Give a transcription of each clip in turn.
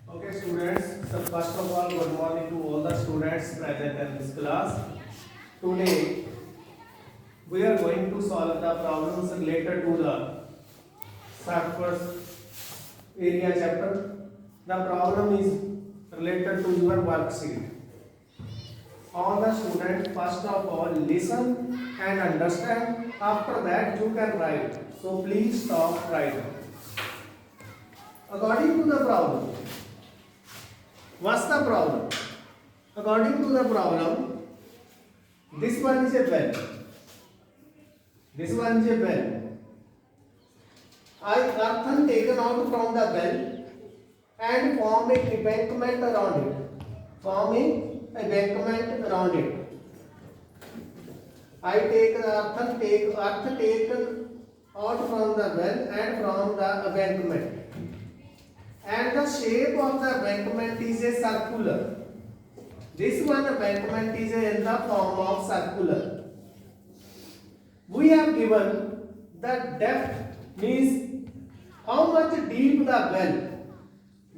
Okay, students. So first of all, good morning to all the students present in this class. Today, we are going to solve the problems related to the surface area chapter. The problem is related to your worksheet. All the students, first of all, listen and understand. After that, you can write. So please stop writing. According to the problem, what's the problem? According to the problem, this one is a well. This one is a well. I earthen taken out from the well and form a embankment around it. Forming a embankment around it. I take earth taken out from the well and from the embankment. And the shape of the embankment is a circular. This one embankment is in the form of circular. We have given the depth, means how much deep the well,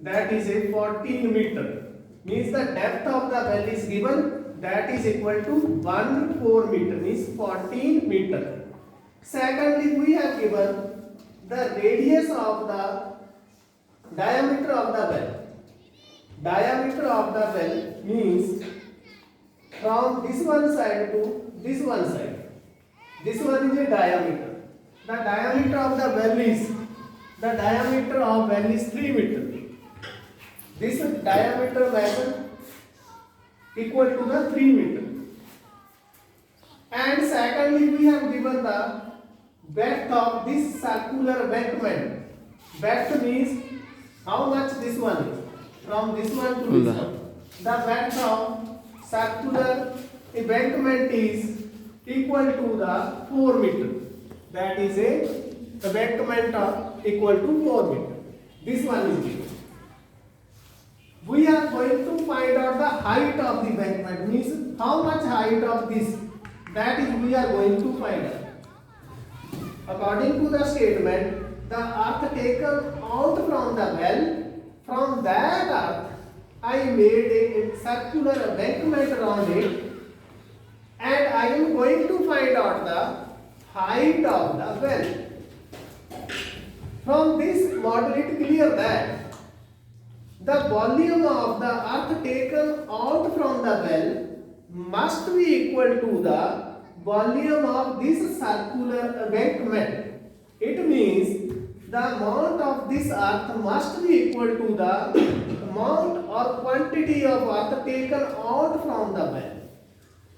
that is a 14 meter. Means the depth of the well is given, that is equal to 14 meter, means 14 meter. Secondly, we have given the radius of the diameter of the well. Diameter of the well means from this one side to this one side. This one is a diameter. The diameter of the well is 3 meter. This diameter measure equal to the 3 meter. And secondly, we have given the breadth of this circular embankment. Breadth means how much this one is, from this one to this one. The breadth of circular embankment is equal to the 4 meter. That is a embankment of equal to 4 meter. This one is given. We are going to find out the height of the embankment, means how much height of this, that is we are going to find out. According to the statement, the earth taken out from the well, from that earth I made a circular embankment around it, and I am going to find out the height of the well. From this model it clear that the volume of the earth taken out from the well must be equal to the volume of this circular embankment. It means the amount of this earth must be equal to the amount or quantity of earth taken out from the well.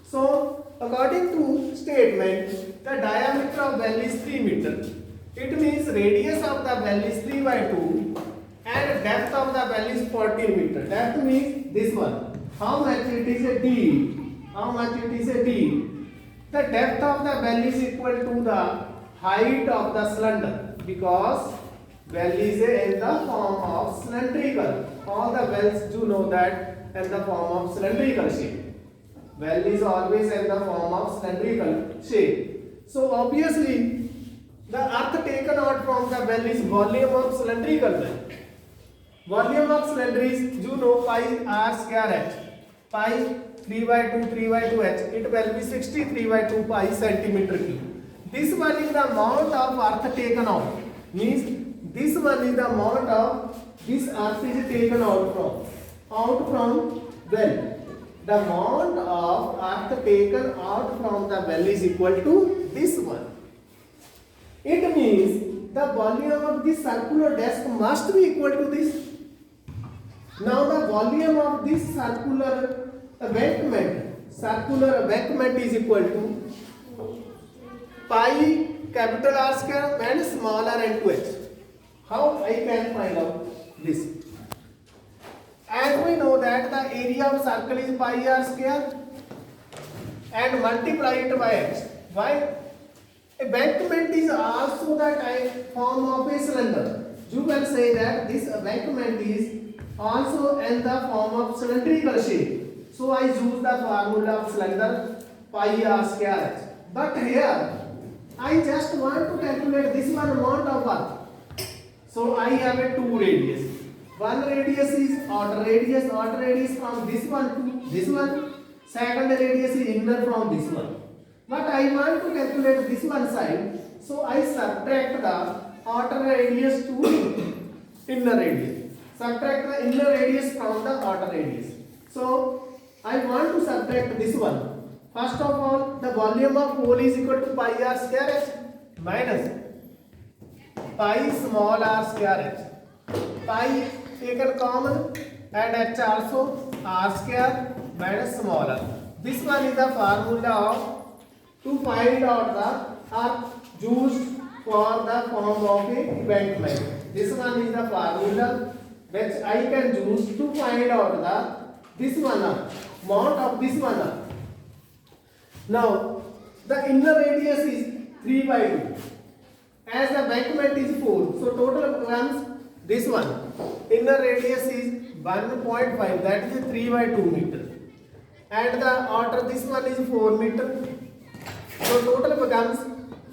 So, according to statement, the diameter of well is 3 meter. It means radius of the well is 3 by 2 and depth of the well is 14 meter. Depth means this one. How much it is a D? How much it is a D? The depth of the well is equal to the height of the cylinder, because well is in the form of cylindrical. All the wells do know that in the form of cylindrical shape. Well is always in the form of cylindrical shape. So obviously the earth taken out from the well is volume of cylindrical well. Volume of cylinder is, you know, pi r square h. Pi 3 by 2 h. It will be 63 by 2 pi centimeter cube. This one is the amount of earth taken out. Means this one is the amount of this earth is taken out from well. The amount of earth taken out from the well is equal to this one. It means the volume of this circular disc must be equal to this. Now the volume of this circular embankment is equal to pi capital R square and small r into h. How I can find out this? As we know that the area of circle is pi r square and multiply it by h. Why? Embankment is also the form of a cylinder. You can say that this embankment is also in the form of cylindrical shape. So I use the formula of cylinder pi r square h. But here I just want to calculate this one amount of earth. So I have a 2 radius. one radius is outer radius from this one to this one. Second radius is inner from this one. But I want to calculate this one side, so I subtract the outer radius to inner radius. Subtract the inner radius from the outer radius. So I want to subtract this one. First of all, the volume of hole is equal to pi r square h minus pi small r square h. Pi taken common and h also r square minus small r. This one is the formula of to find out the arc used for the form of a embankment. This one is the formula which I can use to find out the this one amount of this one. Now the inner radius is 3 by 2. As the embankment is 4, so total becomes this one. Inner radius is 1.5, that is 3 by 2 meter. And the outer this one is 4 meter. So total becomes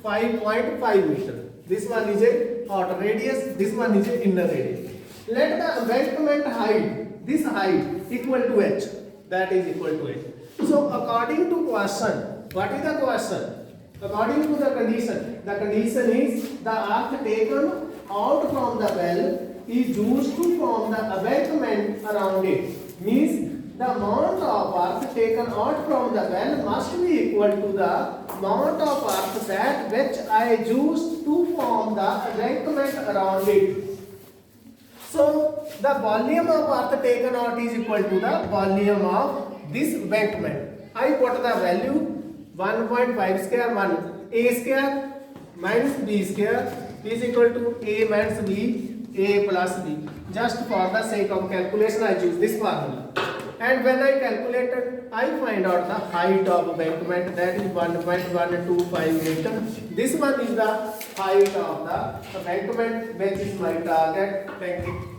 5.5 meter. This one is a outer radius, this one is a inner radius. Let the embankment height, this height equal to h, that is equal to h. So according to question, what is the question? According to the condition is the arc taken out from the well is used to form the embankment around it. Means the amount of arc taken out from the well must be equal to the amount of arc that which I used to form the embankment around it. So the volume of arc taken out is equal to the volume of this embankment. I put the value 1.5 square 1 a square minus b square is equal to a minus b, a plus b. Just for the sake of calculation I choose this formula. And when I calculated, I find out the height of embankment, that is 1.125 meter. This one is the height of the embankment, which is my target. Thank you.